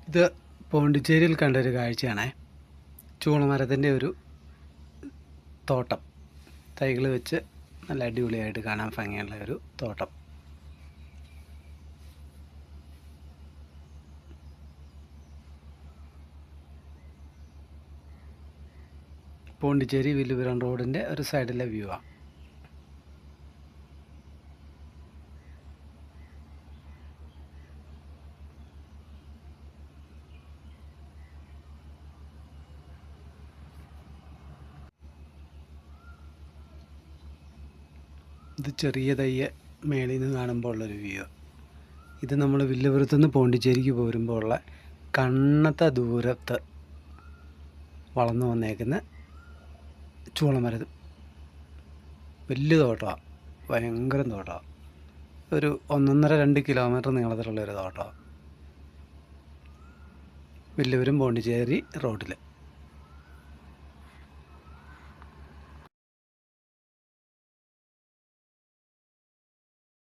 ഇത് പോണ്ടിച്ചേരിയിൽ കണ്ടൊരു കാഴ്ചയാണ്. ചൂളമരത്തിൻ്റെ ഒരു തോട്ടം, തൈകൾ വെച്ച് നല്ല അടിപൊളിയായിട്ട് കാണാൻ ഭംഗിയുള്ള ഒരു തോട്ടം. പോണ്ടിച്ചേരി വില്ലുപുരം റോഡിൻ്റെ ഒരു സൈഡിലെ വ്യൂ ആണ്. ഇത് ചെറിയ തയ്യ മേളിൽ നിന്ന് കാണുമ്പോൾ ഉള്ളൊരു വ്യൂ. ഇത് നമ്മൾ വില്ലുപുരത്ത് നിന്ന് പോണ്ടിച്ചേരിക്ക് പോരുമ്പോൾ ഉള്ള കണ്ണത്തെ ദൂരത്ത് വളർന്നു വന്നേക്കുന്ന ചൂളമരം. വലിയ തോട്ടമാണ്, ഭയങ്കര തോട്ടമാണ്. ഒരു 1.5-2 കിലോമീറ്റർ നീളത്തിലുള്ളൊരു തോട്ടമാണ് വില്ലുപുരം പോണ്ടിച്ചേരി റോഡിൽ.